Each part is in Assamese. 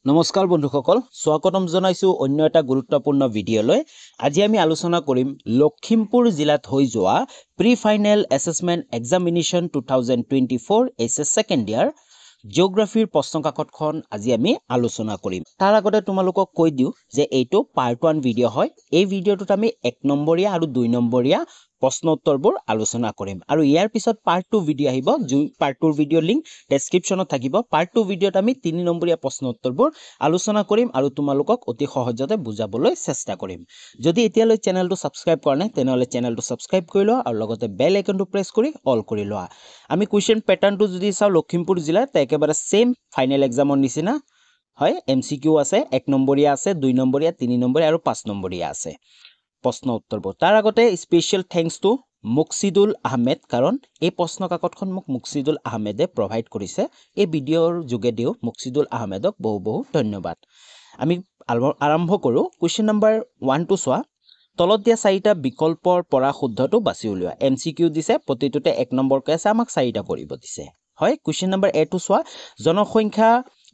নমস্কাৰ বন্ধুসকল স্বাগতম জনাইছো অন্য এটা গুৰুত্বপূৰ্ণ ভিডিঅলৈ আজি আমি আলোচনা কৰিম লখিমপুৰ জিলাত হৈ যোৱা pre final assessment examination 2024 HS second year জিওগ্ৰাফিৰ প্ৰশ্নকাকতখন আজি আমি আলোচনা কৰিম তাৰ আগতে তোমালোকক কৈ দিও যে এইটো পাৰ্ট 1 ভিডিঅ হয় এই ভিডিঅটোত আমি 1 নম্বৰীয়া আৰু 2 নম্বৰীয়া প্ৰশ্ন উত্তৰবোৰ আলোচনা কৰিম আৰু ইয়াৰ পিছত পাৰ্ট 2 ভিডিঅ আহিব পাৰ্ট 2 ভিডিঅ লিংক ডেসক্ৰিপচনত থাকিব পাৰ্ট 2 ভিডিঅত আমি 3 নম্বৰীয়া প্ৰশ্ন উত্তৰবোৰ আলোচনা কৰিম আৰু তোমালোকক অতি সহজতে বুজাবলৈ চেষ্টা কৰিম যদি এতিয়ালৈ চেনেলটো সাবস্ক্ৰাইব কৰা নাই তেনেহলে চেনেলটো সাবস্ক্ৰাইব কৰি লোৱা আৰু লগতে বেল আইকনটো প্ৰেছ কৰি অল কৰি লোৱা আমি কোৱেশ্চন প্যাটাৰ্নটো যদি চাও লখিমপুৰ জিলাৰ তে একেবাৰে সেম ফাইনেল এক্সামৰ নিচিনা হয় এমসিকিউ আছে 1 নম্বৰীয়া আছে 2 নম্বৰীয়া 3 নম্বৰীয়া আৰু 5 নম্বৰীয়া আছে প্ৰশ্ন উত্তৰবোৰ তাৰ আগতে special thanks to Muksidul Ahmed কাৰণ এই প্ৰশ্ন কাকতখন মোক মুকসিদুল আহমেদে প্ৰভাইড কৰিছে এই ভিডিঅৰ যোগেদিও মুকসিদুল আহমেদক বহু ধন্যবাদ আমি আৰম্ভ কৰো কোৱেশ্চন নম্বৰ 1 টু সোৱা তলত দিয়া চাৰিটা বিকল্পৰ পৰা শুদ্ধটো বাছি উলিওৱা এমসিকিউ দিছে প্ৰতিটোতে 1 নম্বৰকৈ আছে আমাক চাৰিটা কৰিব দিছে হয় কোৱেশ্চন নম্বৰ এ টু সোৱা জনসংখ্যা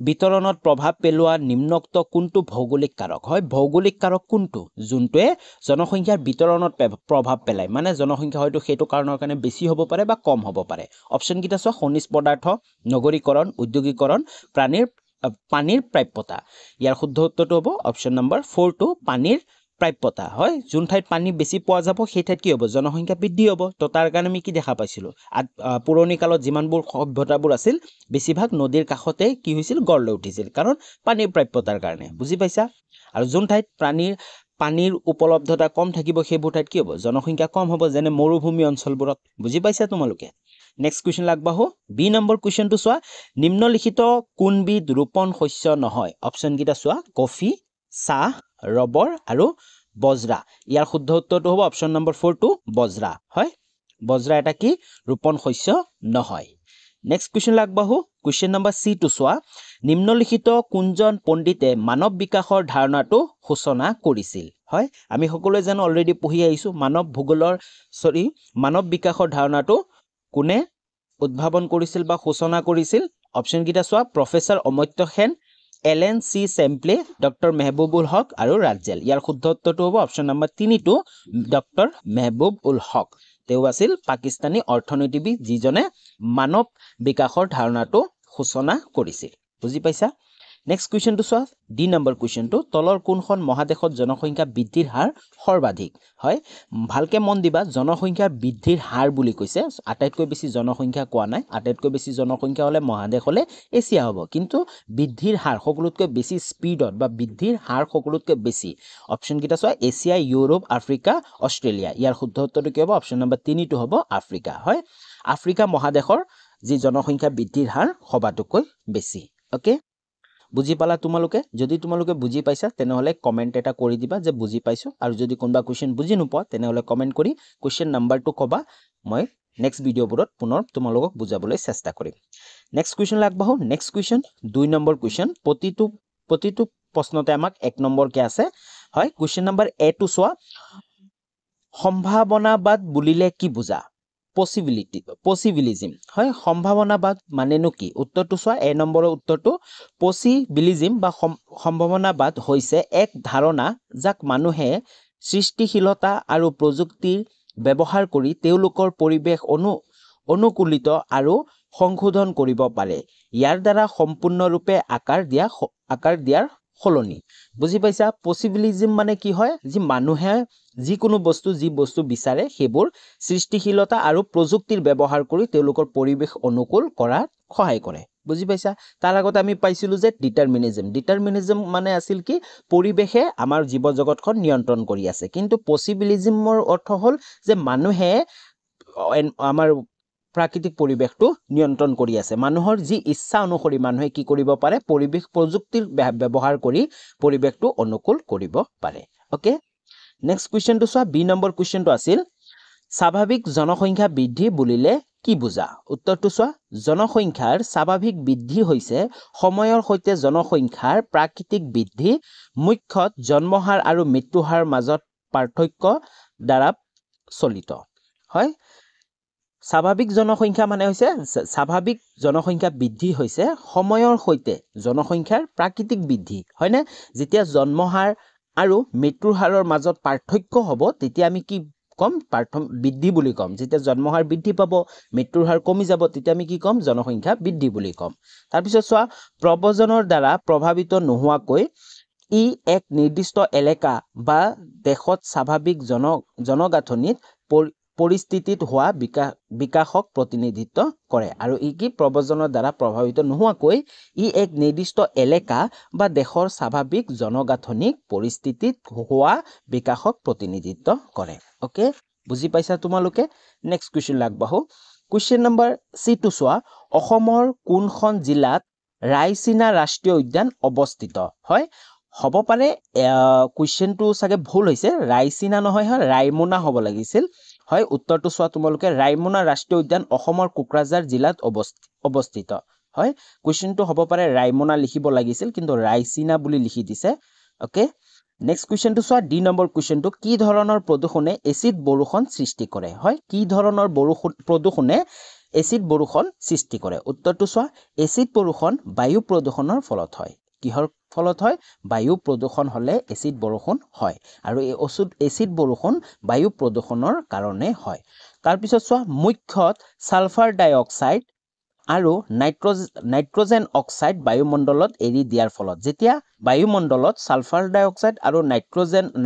বিতৰণত প্ৰভাৱ পেলোৱা নিম্নোক্ত কোনটো ভৌগোলিক কাৰক হয় ভৌগোলিক কাৰক কোনটো যোনটোৱে জনসংখ্যাৰ বিতৰণত প্ৰভাৱ পেলায় মানে জনসংখ্যা হয়তো হেতু কাৰণৰ কাৰণে বেছি হ'ব পাৰে বা কম হ'ব পাৰে অপচন কিটা সোৱা খনিজ পদাৰ্থ নগৰীকৰণ উদ্যোগীকৰণ পানীৰ প্ৰাপ্যতা ইয়াৰ শুদ্ধ উত্তৰটো হ'ব অপচন নম্বৰ 4 টু পানীৰ প্ৰাপ্যতা হয় যোন ঠাইত পানী বেছি পোৱা যাব সেই ঠাইত কি হ'ব জনসংখ্যা বৃদ্ধি হ'ব তো তাৰ কাৰণে আমি কি দেখা পাইছিলো পুৰণি কালত যিমানবোৰ সভ্যতাবোৰ আছিল বেছিভাগ নদীৰ কাষতে কি হৈছিল গঢ় লৈ উঠিছিল কাৰণ পানীৰ প্ৰাপ্যতাৰ কাৰণে বুজি পাইছা আৰু যোন ঠাইত পানীৰ উপলব্ধতা কম থাকিব সেইবোৰ ঠাইত কি হ'ব জনসংখ্যা কম হ'ব যেনে মৰুভূমি অঞ্চলবোৰত বুজি পাইছা তোমালোকে নেক্সট কোৱেশ্চন লাগবাহো বি নম্বৰ কোৱেশ্চনটো সোৱা নিম্নলিখিত কোনবিধ ৰোপণ শস্য নহয় অপচন কিটা সোৱা কফি চাহ ৰবৰ আৰু বজৰা ইয়াৰ শুদ্ধ উত্তৰটো হ'ব অপচন নম্বৰ 4 টু বজৰা হয় বজৰা এটা কি ৰোপণ শস্য নহয় নেক্সট কোৱেশ্চন লাগবাহো কোৱেশ্চন নম্বৰ সি টু সোৱা নিম্নলিখিত কোনজন পণ্ডিতে মানৱ বিকাশৰ ধাৰণাটো সূচনা কৰিছিল হয় আমি সকলোৱে জানো অলৰেডি পঢ়ি আহিছো মানৱ বিকাশৰ ধাৰণাটো কোনে উদ্ভাৱন কৰিছিল বা সূচনা কৰিছিল অপচন কিটা সোৱা প্ৰফেসৰ অমৰ্ত্য সেন এলেন সি সেম্পলে ডক্টৰ মেহবুবুল হক আৰু ৰাজেল ইয়াৰ শুদ্ধ উত্তৰটো হ'ব option number 3 two doctor Mahbubul হক তেও আছিল পাকিস্তানী অৰ্থনীতিবিদ যিজনে মানৱ বিকাশৰ ধাৰণাটো সূচনা কৰিছিল বুজি পাইছা নেক্সট কোৱেশ্চনটো সোৱা ডি নম্বৰ কোৱেশ্চনটো তলৰ কোনখন মহাদেশত জনসংখ্যা বৃদ্ধিৰ হাৰ সৰ্বাধিক হয় ভালকে মন দিবা জনসংখ্যা বৃদ্ধিৰ হাৰ বুলি কৈছে আটাইতকৈ বেছি জনসংখ্যা কোৱা নাই আটাইতকৈ বেছি জনসংখ্যা হলে মহাদেশ হলে এছিয়া হ'ব কিন্তু বৃদ্ধিৰ হাৰ সকলোতকৈ বেছি স্পিডত বা বৃদ্ধিৰ হাৰ সকলোতকৈ বেছি অপচন কিটা সোৱা এছিয়া ইউৰোপ আফ্ৰিকা অষ্ট্ৰেলিয়া ইয়াৰ শুদ্ধ উত্তৰটো কি হ'ব অপচন নম্বৰ 3 টো হ'ব আফ্ৰিকা হয় আফ্ৰিকা মহাদেশৰ যি জনসংখ্যা বৃদ্ধিৰ হাৰ সবাতোকৈ বেছি ওকে বুজি পালা তোমালোকে যদি তোমালোকে বুজি পাইছা তেনেহলে কমেন্ট এটা কৰি দিবা যে বুজি পাইছো আৰু যদি কোনবা কোৱেশ্চন বুজি নোপোৱা তেনেহলে কমেন্ট কৰি কোৱেশ্চন নাম্বাৰটো কবা মই নেক্সট ভিডিঅবোৰত পুনৰ তোমালোকক বুজাবলৈ চেষ্টা কৰিম নেক্সট কোৱেশ্চন লাগবাহো নেক্সট কোৱেশ্চন 2 নম্বৰ কোৱেশ্চন প্ৰতিটো প্ৰশ্নতে আমাক 1 নম্বৰ কে আছে হয় কোৱেশ্চন নম্বৰ এ টু সোৱা সম্ভাৱনাবাদ বুলিলে কি বুজা পসিবিলিজম হয় সম্ভাৱনাবাদ মানেনো কি উত্তৰটো সোৱা এ নম্বৰৰ উত্তৰটো পসিবিলিজম বা সম্ভাৱনাবাদ হৈছে এক ধাৰণা যাক মানুহে সৃষ্টিশীলতা আৰু প্ৰযুক্তিৰ ব্যৱহাৰ কৰি তেওঁলোকৰ পৰিবেশ অনুকূলিত আৰু সংশোধন কৰিব পাৰে ইয়াৰ দ্বাৰা সম্পূৰ্ণৰূপে আকাৰ দিয়াৰ সলনি বুজি পাইছা পসিবিলিজম মানে কি হয় যি মানুহে যিকোনো যি বস্তু বিচাৰে সেইবোৰ সৃষ্টিশীলতা আৰু প্ৰযুক্তিৰ ব্যৱহাৰ কৰি তেওঁলোকৰ পৰিবেশ অনুকূল কৰাত সহায় কৰে বুজি পাইছা তাৰ আগতে আমি পাইছিলো যে ডিটাৰমিনিজম মানে আছিল কি পৰিবেশে আমাৰ জীৱ জগতখন নিয়ন্ত্ৰণ কৰি আছে কিন্তু পসিবিলিজমৰ অৰ্থ হ'ল যে মানুহে আমাৰ প্ৰাকৃতিক পৰিবেশটো নিয়ন্ত্ৰণ কৰি আছে মানুহৰ যি ইচ্ছা অনুসৰি মানুহে কি কৰিব পাৰে পৰিবেশ প্ৰযুক্তিৰ ব্যৱহাৰ কৰি পৰিবেশটো অনুকূল কৰিব পাৰে ওকে নেক্সট কোৱেশ্চনটো সোৱা বি নম্বৰ কোৱেশ্চনটো আছিল স্বাভাৱিক জনসংখ্যা বৃদ্ধি বুলিলে কি বুজা উত্তৰটো সোৱা জনসংখ্যাৰ স্বাভাৱিক বৃদ্ধি হৈছে সময়ৰ সৈতে জনসংখ্যাৰ প্ৰাকৃতিক বৃদ্ধি মুখ্যত জন্মহাৰ আৰু মৃত্যুহাৰ মাজত পাৰ্থক্য দ্বাৰা চলিত হয় স্বাভাৱিক জনসংখ্যা মানে হৈছে স্বাভাৱিক জনসংখ্যা বৃদ্ধি হৈছে সময়ৰ সৈতে জনসংখ্যাৰ প্ৰাকৃতিক বৃদ্ধি হয়নে যেতিয়া জন্মহাৰ আৰু মৃত্যুৰ হাৰৰ মাজত পাৰ্থক্য হ'ব তেতিয়া আমি কি কম বৃদ্ধি বুলি কম যেতিয়া জন্মহাৰ বৃদ্ধি পাব মৃত্যুৰ হাৰ কমি যাব তেতিয়া আমি কি কম জনসংখ্যা বৃদ্ধি বুলি কম তাৰ পিছত চোৱা প্ৰব্ৰজনৰ দ্বাৰা প্ৰভাৱিত নোহোৱাকৈ ই এক নিৰ্দিষ্ট এলেকা বা দেশত স্বাভাৱিক জনগাঁথনিত পৰিস্থিতিত হোৱা বিকাশক প্ৰতিনিধিত্ব কৰে আৰু ই কি প্ৰব্ৰজনৰ দ্বাৰা প্ৰভাৱিত নোহোৱাকৈ ই এক নিৰ্দিষ্ট এলেকা বা দেশৰ স্বাভাৱিক জনগাঁথনিক পৰিস্থিতিত হোৱা বিকাশক প্ৰতিনিধিত্ব কৰে ওকে বুজি পাইছা তোমালোকে নেক্সট কোৱেশ্চন লাগবাহো কোৱেশ্চন নম্বৰ C2 চোৱা অসমৰ কোনখন জিলাত ৰায়চিনা ৰাষ্ট্ৰীয় উদ্যান অৱস্থিত হয় হ'ব পাৰে কোৱেশ্চনটো সাগে ভুল হৈছে ৰায়চিনা নহয় হয় ৰায়মনা হ'ব লাগিছিল হয় উত্তৰটো চোৱা তোমালোকে ৰায়মনা ৰাষ্ট্ৰীয় উদ্যান অসমৰ কোকৰাঝাৰ জিলাত অৱস্থিত হয় কোৱেশ্চনটো হ'ব পাৰে ৰায়মনা লিখিব লাগিছিল কিন্তু ৰায়চিনা বুলি লিখি দিছে ওকে নেক্সট কোৱেশ্চনটো চোৱা ডি নম্বৰ কোৱেশ্চনটো কি ধৰণৰ প্ৰদূষণে এচিড বৰষুণ সৃষ্টি কৰে হয় কি ধৰণৰ প্ৰদূষণে এচিড বৰষুণ সৃষ্টি কৰে উত্তৰটো চোৱা এচিড বৰষুণ বায়ু প্ৰদূষণৰ ফলত হয় কিহৰ ফলত হয় বায়ু প্ৰদূষণ হলে এচিড বৰষুণ হয় আৰু এই এচিড বৰষুণ বায়ু প্ৰদূষণৰ কাৰণে হয় তাৰ পিছত চোৱা মুখ্যত সালফাৰ ডাই অক্সাইড আৰু নাইট্ৰজেন অক্সাইড বায়ুমণ্ডলত এৰি দিয়াৰ ফলত যেতিয়া বায়ুমণ্ডলত সালফাৰ ডাই অক্সাইড আৰু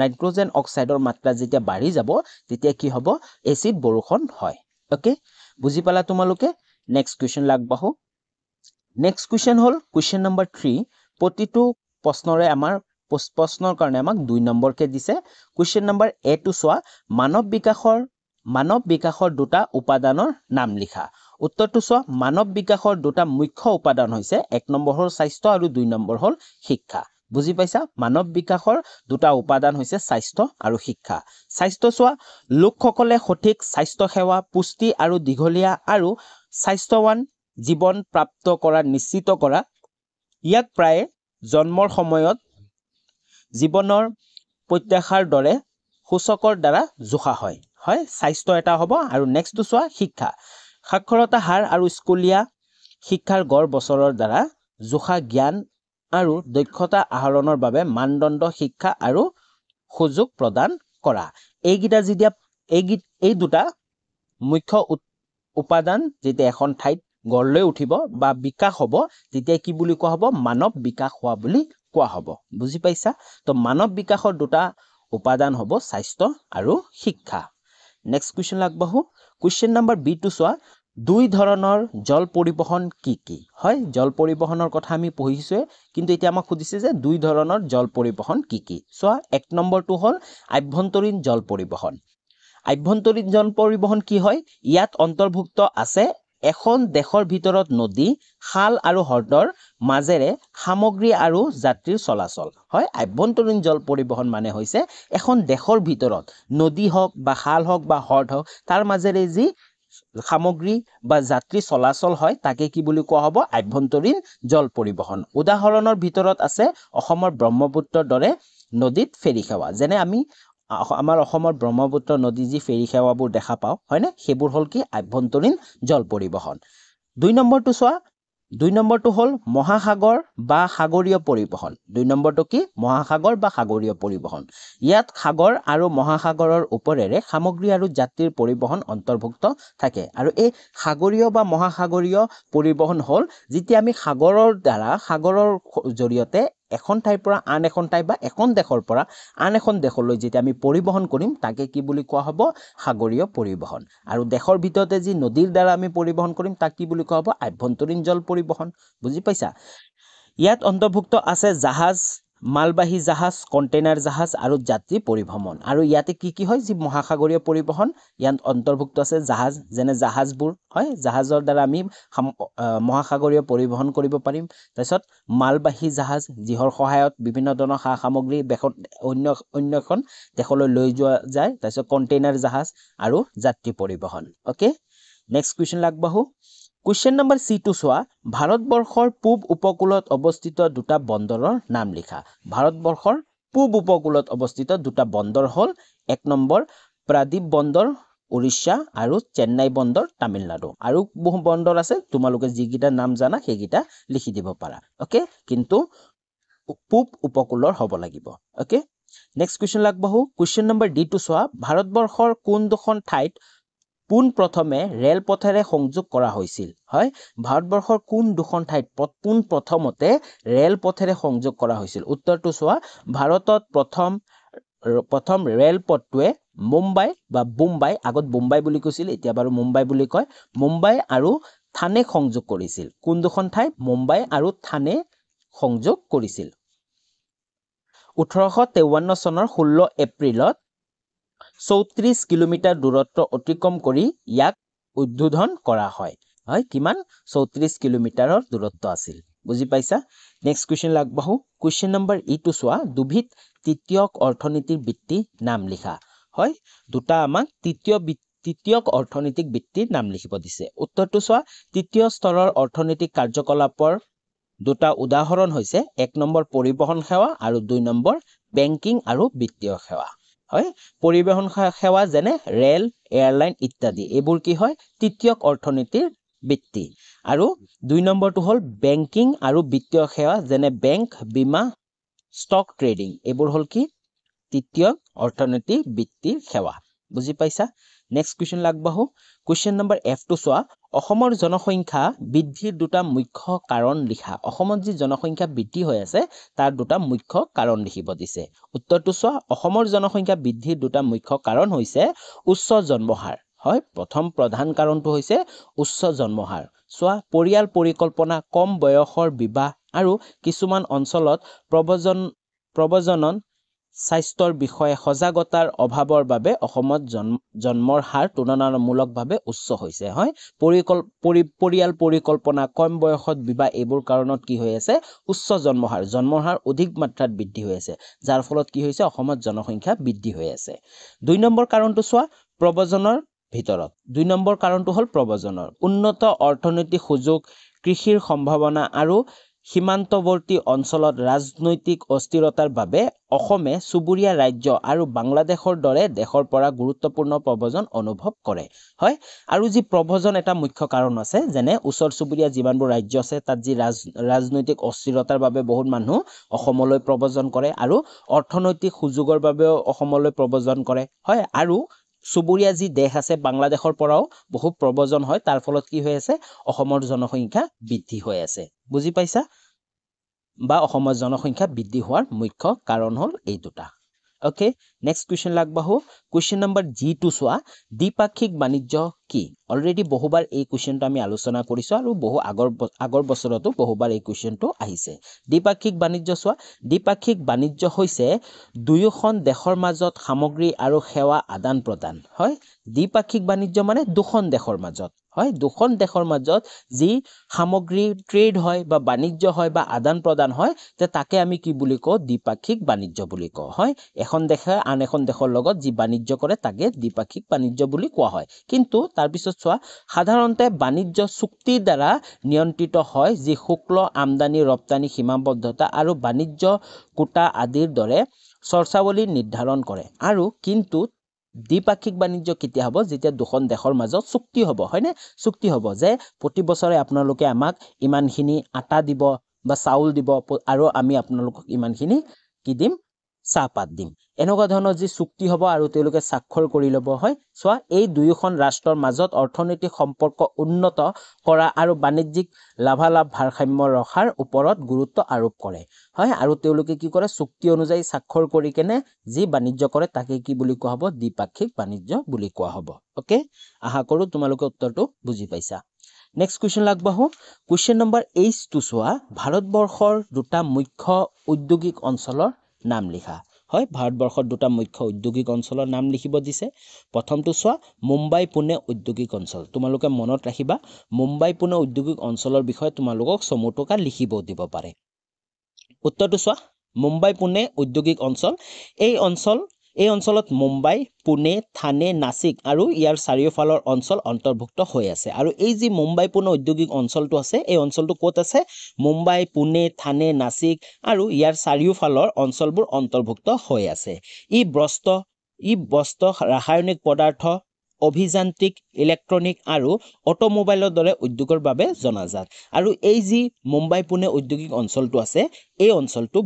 নাইট্ৰজেন অক্সাইডৰ মাত্ৰা যেতিয়া বাঢ়ি যাব তেতিয়া কি হ'ব এচিড বৰষুণ হয় ওকে বুজি পালা তোমালোকে নেক্সট কোৱেশ্চন লাগবাহো নেক্সট কোৱেশ্চন হল কোৱেশ্চন নম্বৰ 3 প্ৰতিটো প্ৰশ্নৰে আমাৰ প্ৰশ্নৰ কাৰণে আমাক 2 নম্বৰ কে দিছে কোৱেশ্চন নম্বৰ A টু চোৱা মানৱ বিকাশৰ দুটা উপাদানৰ নাম লিখা উত্তৰটো চোৱা মানৱ বিকাশৰ দুটা মুখ্য উপাদান হৈছে 1 নম্বৰ হল স্বাস্থ্য আৰু 2 নম্বৰ হল শিক্ষা বুজি পাইছা মানৱ বিকাশৰ দুটা উপাদান হৈছে স্বাস্থ্য আৰু শিক্ষা স্বাস্থ্য চোৱা লোকসকলে সঠিক স্বাস্থ্য সেৱা পুষ্টি আৰু দীঘলীয়া আৰু স্বাস্থ্যৱান জীৱন প্ৰাপ্ত কৰা নিশ্চিত কৰা ইয়াক প্ৰায় জন্মৰ সময়ত জীৱনৰ প্ৰত্যাশাৰ দৰে সূচকৰ দ্বাৰা জোখা হয় হয় স্বাস্থ্য এটা হ'ব আৰু নেক্সটটো চোৱা শিক্ষা সাক্ষৰতা হাৰ আৰু স্কুলীয়া শিক্ষাৰ গড় বছৰৰ দ্বাৰা জোখা জ্ঞান আৰু দক্ষতা আহৰণৰ বাবে মানদণ্ড শিক্ষা আৰু সুযোগ প্ৰদান কৰা এইগিটা যেতিয়া এই দুটা মুখ্য উপাদান যেতিয়া এখন ঠাইত গঢ় লৈ উঠিব বা বিকাশ হ'ব তেতিয়া কি বুলি কোৱা হ'ব মানৱ বিকাশ হোৱা বুলি কোৱা হ'ব বুজি পাইছা তো মানৱ বিকাশৰ দুটা উপাদান হ'ব স্বাস্থ্য আৰু শিক্ষা নেক্সট কোৱেশ্চন লাগবাহু কোৱেশ্চন নম্বৰ B টু চোৱা দুই ধৰণৰ জল পৰিবহন কি হয় জল পৰিবহনৰ কথা আমি পঢ়িছোৱে কিন্তু এতিয়া আমাক খুদিছে যে দুই ধৰণৰ জল পৰিবহন কি চোৱা 1 নম্বৰটো হল আভ্যন্তৰীণ জল পৰিবহন কি হয় ইয়াত অন্তৰ্ভুক্ত আছে এখন দেশৰ ভিতৰত নদী খাল আৰু হ্ৰদৰ মাজেৰে সামগ্ৰী আৰু যাত্ৰীৰ চলাচল হয় আভ্যন্তৰীণ জল পৰিবহন মানে হৈছে এখন দেশৰ ভিতৰত নদী হওক বা খাল হওক বা হ্ৰদ হওক তাৰ মাজেৰে যি সামগ্ৰী বা যাত্ৰী চলাচল হয় তাকে কি বুলি কোৱা হ'ব আভ্যন্তৰীণ জল পৰিবহন উদাহৰণৰ ভিতৰত আছে অসমৰ ব্ৰহ্মপুত্ৰৰ দৰে নদীত ফেৰী সেৱা যেনে আমি আমাৰ অসমৰ ব্ৰহ্মপুত্ৰ নদী যি ফেৰী সেৱাবোৰ দেখা পাওঁ হয়নে সেইবোৰ হল কি আভ্যন্তৰীণ জল পৰিবহন 2 নম্বৰটো চোৱা 2 নম্বৰটো হল মহাসাগৰ বা সাগৰীয় পৰিবহন 2 নম্বৰটো কি মহাসাগৰ বা সাগৰীয় পৰিবহন ইয়াত সাগৰ আৰু মহাসাগৰৰ ওপৰেৰে সামগ্ৰী আৰু যাত্ৰীৰ পৰিবহন অন্তৰ্ভুক্ত থাকে আৰু এই সাগৰীয় বা মহাসাগৰীয় পৰিবহন হল যেতিয়া আমি সাগৰৰ জৰিয়তে এখন ঠাইৰ পৰা আন এখন ঠাই বা এখন দেশৰ পৰা আন এখন দেশলৈ যেতিয়া আমি পৰিবহন কৰিম তাকে কি বুলি কোৱা হ'ব সাগৰীয় পৰিবহন আৰু দেশৰ ভিতৰতে যি নদীৰ দ্বাৰা আমি পৰিবহন কৰিম তাক কি বুলি কোৱা হ'ব আভ্যন্তৰীণ জল পৰিবহন বুজি পাইছা ইয়াত অন্তৰ্ভুক্ত আছে জাহাজ মালবাহী জাহাজ কন্টেইনাৰ জাহাজ আৰু যাত্ৰী পৰিভ্ৰমণ আৰু ইয়াতে কি হয় যি মহাসাগৰীয় পৰিবহন ইয়াত অন্তৰ্ভুক্ত আছে জাহাজ যেনে জাহাজবোৰ হয় জাহাজৰ দ্বাৰা আমি মহাসাগৰীয় পৰিবহন কৰিব পাৰিম তাৰপিছত মালবাহী জাহাজ যিহৰ সহায়ত বিভিন্ন ধৰণৰ সামগ্ৰী অন্য এখন দেশলৈ লৈ যোৱা যায় তাৰপিছত কন্টেইনাৰ জাহাজ আৰু যাত্ৰী পৰিবহন ওকে নেক্সট কোৱেশ্চন লাগবাহু কোৱেশ্চন নম্বৰ C টু চোৱা ভাৰতবৰ্ষৰ পূব উপকূলত অৱস্থিত দুটা বন্দৰৰ নাম লিখা ভাৰতবৰ্ষৰ পূব উপকূলত অৱস্থিত দুটা বন্দৰ হল 1 নম্বৰ প্ৰাদীপ বন্দৰ উৰিষ্যা আৰু চেন্নাই বন্দৰ তামিলনাডু আৰু বহু বন্দৰ আছে তোমালোকে যিকেইটা নাম জানা সেইকেইটা লিখি দিব পাৰা ওকে কিন্তু পূব উপকূলৰ হ'ব লাগিব ওকে নেক্সট কোৱেশ্চন লাগবহু কোৱেশ্চন নম্বৰ ডি টু চোৱা ভাৰতবৰ্ষৰ কোন দুখন ঠাইত পোন প্ৰথমে ৰেল পথেৰে সংযোগ কৰা হৈছিল হয় ভাৰতবৰ্ষৰ কোন দুখন ঠাইত পোন প্ৰথমতে ৰেল পথেৰে সংযোগ কৰা হৈছিল উত্তৰটো চোৱা ভাৰতত প্ৰথম ৰেল পথটোৱে মুম্বাই বা বোম্বাই আগত বোম্বাই বুলি কৈছিল এতিয়া বাৰু মুম্বাই বুলি কয় মুম্বাই আৰু থানে সংযোগ কৰিছিল কোন দুখন ঠাই মুম্বাই আৰু থানে সংযোগ কৰিছিল 1853 চনৰ 16 এপ্ৰিলত 34 কিলোমিটাৰ দূৰত্ব অতিক্ৰম কৰি ইয়াক উদ্বোধন কৰা হয় হয় কিমান 34 কিলোমিটাৰৰ দূৰত্ব আছিল বুজি পাইছা নেক্সট কোৱেশ্চন লাগবহু কোৱেশ্চন নম্বৰ ই টু চোৱা দুভিত তৃতীয়ক অৰ্থনীতিৰ ভিত্তি নাম লিখা হয় দুটা আমাক তৃতীয়ক অৰ্থনৈতিক ভিত্তিৰ নাম লিখিব দিছে উত্তৰটো চোৱা তৃতীয় স্তৰৰ অৰ্থনৈতিক কাৰ্যকলাপৰ দুটা উদাহৰণ হৈছে 1 নম্বৰ পৰিবহন সেৱা আৰু 2 নম্বৰ বেংকিং আৰু বিত্তীয় সেৱা হয় পৰিবহন সেৱা যেনে ৰেল এয়াৰলাইন ইত্যাদি এইবোৰ কি হয় তৃতীয়ক অৰ্থনীতিৰ ভিত্তি আৰু 2 নম্বৰটো হল বেংকিং আৰু বিত্তীয় সেৱা যেনে বেংক বীমা ষ্টক ট্ৰেডিং এইবোৰ হল কি তৃতীয়ক অৰ্থনীতিৰ ভিত্তিৰ সেৱা বুজি পাইছা নেক্সট কোৱেশ্চন লাগবহু কোৱেশ্চন নম্বৰ এফ টু চোৱা অসমৰ জনসংখ্যা বৃদ্ধিৰ দুটা মুখ্য কাৰণ লিখা অসমত যি জনসংখ্যা বৃদ্ধি হৈ আছে তাৰ দুটা মুখ্য কাৰণ লিখিব দিছে উত্তৰটো চোৱা অসমৰ জনসংখ্যা বৃদ্ধিৰ দুটা মুখ্য কাৰণ হৈছে উচ্চ জন্মহাৰ হয় প্ৰথম প্ৰধান কাৰণটো হৈছে উচ্চ জন্মহাৰ চোৱা পৰিয়াল পৰিকল্পনা কম বয়সৰ বিবাহ আৰু কিছুমান অঞ্চলত প্ৰব্ৰজনন স্বাস্থ্যৰ বিষয়ে সজাগতাৰ অভাৱৰ বাবে অসমত জন্মৰ হাৰ তুলনামূলকভাৱে উচ্চ হৈছে হয় পৰিয়াল পৰিকল্পনা কম বয়সত বিবাহ এইবোৰ কাৰণত কি হৈ আছে উচ্চ জন্মৰ হাৰ অধিক মাত্ৰাত বৃদ্ধি হৈ আছে যাৰ ফলত কি হৈছে অসমত জনসংখ্যা বৃদ্ধি হৈ আছে 2 নম্বৰ কাৰণটো চোৱা প্ৰব্ৰজনৰ ভিতৰত 2 নম্বৰ কাৰণটো হল প্ৰব্ৰজনৰ উন্নত অৰ্থনৈতিক সুযোগ কৃষিৰ সম্ভাৱনা আৰু সীমান্তৱৰ্তী অঞ্চলত ৰাজনৈতিক অস্থিৰতাৰ বাবে অসমে চুবুৰীয়া ৰাজ্য আৰু বাংলাদেশৰ দৰে দেশৰ পৰা গুৰুত্বপূৰ্ণ প্ৰব্ৰজন অনুভৱ কৰে হয় আৰু যি প্ৰব্ৰজন এটা মুখ্য কাৰণ আছে যেনে ওচৰ চুবুৰীয়া যিমানবোৰ ৰাজ্য আছে তাত যি ৰাজনৈতিক অস্থিৰতাৰ বাবে বহুত মানুহ অসমলৈ প্ৰব্ৰজন কৰে আৰু অৰ্থনৈতিক সুযোগৰ বাবেও অসমলৈ প্ৰব্ৰজন কৰে হয় আৰু চুবুৰীয়া যি দেশ আছে বাংলাদেশৰ পৰাও বহু প্ৰব্ৰজন হয় তাৰ ফলত কি হৈ আছে অসমৰ জনসংখ্যা বৃদ্ধি হৈ আছে বুজি পাইছা বা অসমৰ জনসংখ্যা বৃদ্ধি হোৱাৰ মুখ্য কাৰণ হল এই দুটা ওকে নেক্সট কোৱেশ্চন লাগবহু কোৱেশ্চন নম্বৰ জি টু চোৱা দ্বিপাক্ষিক বাণিজ্য কি অলৰেডি বহুবাৰ এই কোৱেশ্চনটো আমি আলোচনা কৰিছো আৰু বহু আগৰ বছৰতো বহুবাৰ এই কোৱেশ্চনটো আহিছে দ্বিপাক্ষিক বাণিজ্য চোৱা দ্বিপাক্ষিক বাণিজ্য হৈছে দুয়োখন দেশৰ মাজত সামগ্ৰী আৰু সেৱা আদান প্ৰদান হয় দ্বিপাক্ষিক বাণিজ্য মানে দুখন দেশৰ মাজত হয় দুখন দেশৰ মাজত যি সামগ্ৰী ট্ৰেড হয় বা বাণিজ্য হয় বা আদান প্ৰদান হয় তে তাকে আমি কি বুলি কওঁ দ্বিপাক্ষিক বাণিজ্য বুলি কওঁ হয় এখন দেশে আন এখন দেশৰ লগত যি বাণিজ্য কৰে তাকে দ্বিপাক্ষিক বাণিজ্য বুলি কোৱা হয় কিন্তু তাৰ পিছত চোৱা সাধাৰণতে বাণিজ্য চুক্তিৰ দ্বাৰা নিয়ন্ত্ৰিত হয় যি শুল্ক আমদানি ৰপ্তানি সীমাবদ্ধতা আৰু বাণিজ্য কোটা আদিৰ দৰে চৰ্চাৱলী নিৰ্ধাৰণ কৰে আৰু কিন্তু দ্বিপাক্ষিক বাণিজ্য কেতিয়া হ'ব যেতিয়া দুখন দেশৰ মাজত চুক্তি হ'ব হয়নে চুক্তি হ'ব যে প্ৰতি বছৰে আপোনালোকে আমাক ইমানখিনি আটা দিব বা চাউল দিব আৰু আমি আপোনালোকক ইমানখিনি কি দিম চাহপাত দিম এনেকুৱা ধৰণৰ যি চুক্তি হ'ব আৰু তেওঁলোকে স্বাক্ষৰ কৰি ল'ব হয় চোৱা এই দুয়োখন ৰাষ্ট্ৰৰ মাজত অৰ্থনৈতিক সম্পৰ্ক উন্নত কৰা আৰু বাণিজ্যিক লাভালাভ ভাৰসাম্য ৰখাৰ ওপৰত গুৰুত্ব আৰোপ কৰে হয় আৰু তেওঁলোকে কি কৰে চুক্তি অনুযায়ী স্বাক্ষৰ কৰি কেনে যি বাণিজ্য কৰে তাকে কি বুলি কোৱা হ'ব দ্বিপাক্ষিক বাণিজ্য বুলি কোৱা হ'ব ওকে আশা কৰো তোমালোকে উত্তৰটো বুজি পাইছা নেক্সট কোৱেশ্চন লাগবহু কোৱেশ্চন নম্বৰ এইচ টু চোৱা ভাৰতবৰ্ষৰ দুটা মুখ্য ঔদ্যোগিক অঞ্চলৰ নাম লিখা হয় ভাৰতবৰ্ষৰ দুটা মুখ্য ঔদ্যোগিক অঞ্চলৰ নাম লিখিব দিছে প্ৰথমটো চোৱা মুম্বাই পুনে ঔদ্যোগিক অঞ্চল তোমালোকে মনত ৰাখিবা মুম্বাই পুনে ঔদ্যোগিক অঞ্চলৰ বিষয়ে তোমালোকক চমুটকা লিখিব দিব পাৰে উত্তৰটো চোৱা মুম্বাই পুনে ঔদ্যোগিক অঞ্চল এই অঞ্চলত মুম্বাই পুনে থানে নাসিক আৰু ইয়াৰ চাৰিওফালৰ অঞ্চল অন্তৰ্ভুক্ত হৈ আছে আৰু এই যি মুম্বাই পুনে ঔদ্যোগিক অঞ্চলটো আছে এই অঞ্চলটো ক'ত আছে মুম্বাই পুনে থানে নাসিক আৰু ইয়াৰ চাৰিওফালৰ অঞ্চলবোৰ অন্তৰ্ভুক্ত হৈ আছে ই বস্ত্ৰ ৰাসায়নিক পদাৰ্থ অভিযান্ত্ৰিক ইলেক্ট্ৰনিক আৰু অটোমোবাইলৰ দৰে উদ্যোগৰ বাবে জনাজাত আৰু এই যি মুম্বাই পুনে ঔদ্যোগিক অঞ্চলটো আছে এই অঞ্চলটো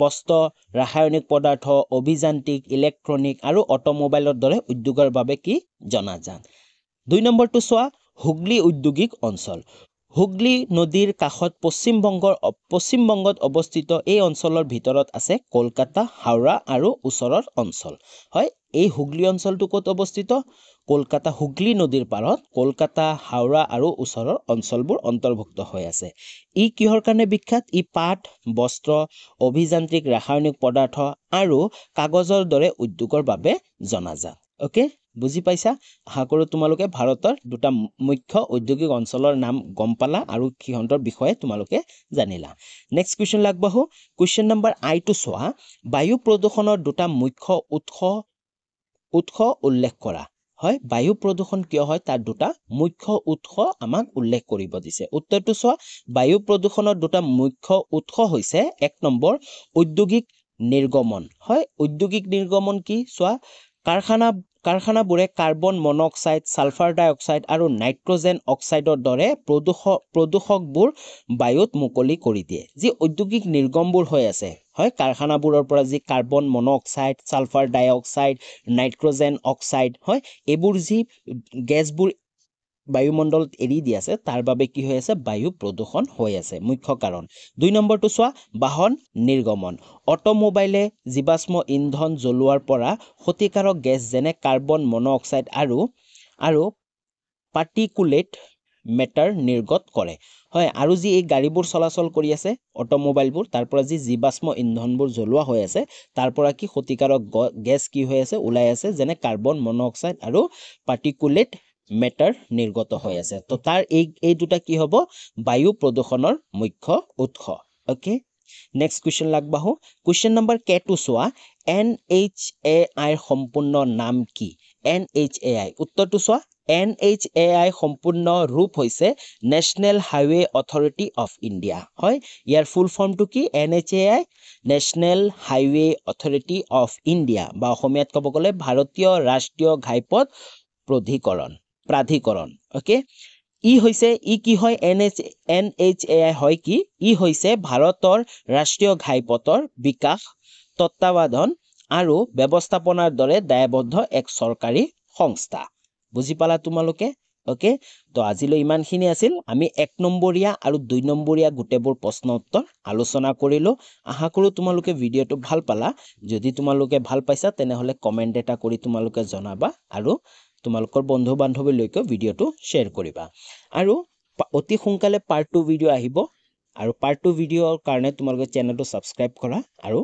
বস্ত্ৰ ৰাসায়নিক পদাৰ্থ অভিযান্ত্ৰিক ইলেক্ট্ৰনিক আৰু অটোমোবাইলৰ দৰে উদ্যোগৰ বাবে কি জনাজাত 2 নম্বৰটো চোৱা হুগলী ঔদ্যোগিক অঞ্চল হুগলী নদীৰ কাষত পশ্চিমবংগত অৱস্থিত এই অঞ্চলৰ ভিতৰত আছে কলকাতা হাওৰা আৰু ওচৰৰ অঞ্চল হয় এই হুগলী অঞ্চলটো ক'ত অৱস্থিত কলকাতা হুগলী নদীৰ পাৰত কলকাতা হাওৰা আৰু ওচৰৰ অঞ্চলবোৰ অন্তৰ্ভুক্ত হৈ আছে ই কিহৰ কাৰণে বিখ্যাত ই পাট বস্ত্ৰ অভিযান্ত্ৰিক ৰাসায়নিক পদাৰ্থ আৰু কাগজৰ দৰে উদ্যোগৰ বাবে জনাজাত ওকে বুজি পাইছা আশা কৰো তোমালোকে ভাৰতৰ দুটা মুখ্য ঔদ্যোগিক অঞ্চলৰ নাম গম পালা আৰু কিহন্তৰ বিষয়ে তোমালোকে জানিলা নেক্সট কোৱেশ্চন লাগবাহু কোৱেশ্চন নম্বৰ আই টু চোৱা বায়ু প্ৰদূষণৰ দুটা মুখ্য উৎস উল্লেখ কৰা হয় বায়ু প্ৰদূষণ কিয় হয় তাৰ দুটা মুখ্য উৎস আমাক উল্লেখ কৰিব দিছে উত্তৰটো চোৱা বায়ু প্ৰদূষণৰ দুটা মুখ্য উৎস হৈছে এক নম্বৰ ঔদ্যোগিক নিৰ্গমন হয় ঔদ্যোগিক নিৰ্গমন কি চোৱা কাৰখানাবোৰে কাৰ্বন মনোক্সাইড সালফাৰ ডাই অক্সাইড আৰু নাইট্ৰজেন অক্সাইডৰ দৰে প্ৰদূষকবোৰ বায়ুত মুকলি কৰি দিয়ে যি ঔদ্যোগিক নিৰ্গমবোৰ হৈ আছে হয় কাৰখানাবোৰৰ পৰা যি কাৰ্বন মনোক্সাইড সালফাৰ ডাই অক্সাইড নাইট্ৰজেন অক্সাইড হয় এইবোৰ যি গেছবোৰ বায়ুমণ্ডলত এৰি দি আছে তাৰ বাবে কি হৈ আছে বায়ু প্ৰদূষণ হৈ আছে মুখ্য কাৰণ 2 নম্বৰটো চোৱা বাহন নিৰ্গমন অটোমোবাইলে জীৱাশ্ম ইন্ধন জ্বলোৱাৰ পৰা ক্ষতিকাৰক গেছ যেনে কাৰ্বন মনোক্সাইড আৰু পাৰ্টিকুলেট মেটাৰ নিৰ্গত কৰে হয় আৰু যি এই গাড়ীবোৰ চলাচল কৰি আছে অটোমোবাইলবোৰ তাৰ পৰা যি জীৱাশ্ম ইন্ধনবোৰ জ্বলোৱা হৈ আছে তাৰ পৰা কি ক্ষতিকাৰক গেছ কি হৈ আছে ওলাই আছে যেনে কাৰ্বন মনোক্সাইড আৰু পাৰ্টিকুলেট মেটাৰ নিৰ্গত হৈ আছে তো তাৰ এই দুটা কি হ'ব বায়ু প্ৰদূষণৰ মুখ্য উৎস ওকে নেক্সট কোৱেশ্চন লাগবাহু কোৱেশ্চন নম্বৰ কে টু চোৱা NHAI সম্পূৰ্ণ নাম কি NHAI উত্তৰটো চোৱা NHAI সম্পূৰ্ণ ৰূপ হৈছে national highway authority of India হয় ইয়াৰ ফুল ফৰ্মটো কি NHAI national highway authority of India বা অসমীয়াত ক'ব গ'লে ভাৰতীয় ৰাষ্ট্ৰীয় ঘাইপথ প্ৰাধিকৰণ ওকে ই কি হয় NHAI হয় কি ই হৈছে ভাৰতৰ ৰাষ্ট্ৰীয় ঘাইপথৰ বিকাশ তত্ত্বাৱধান আৰু ব্যৱস্থাপনাৰ দৰে দায়বদ্ধ এক চৰকাৰী সংস্থা বুজি পালা তোমালোকে ওকে তো আজিলৈ ইমানখিনি আছিল আমি 1 নম্বৰীয়া আৰু 2 নম্বৰীয়া গোটেবোৰ প্ৰশ্ন উত্তৰ আলোচনা কৰিলো আশা কৰো তোমালোকে ভিডিঅটো ভাল পালা যদি তোমালোকে ভাল পাইছা তেনেহলে কমেন্ট এটা কৰি তোমালোকে জনাবা আৰু তোমালোকৰ বন্ধু বান্ধৱীলৈকে ভিডিঅটো শ্বেয়াৰ কৰিবা আৰু অতি সোনকালে পাৰ্ট 2 ভিডিঅ আহিব আৰু পাৰ্ট 2 ভিডিঅৰ কাৰণে তোমালোকে চেনেলটো সাবস্ক্ৰাইব কৰা আৰু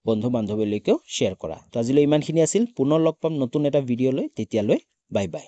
বন্ধু বান্ধৱীলৈকে শ্বেয়াৰ কৰা তো আজিলৈ ইমানখিনি আছিল পুনৰ লগ পাম নতুন এটা ভিডিঅ লৈ তেতিয়ালৈ বাই বাই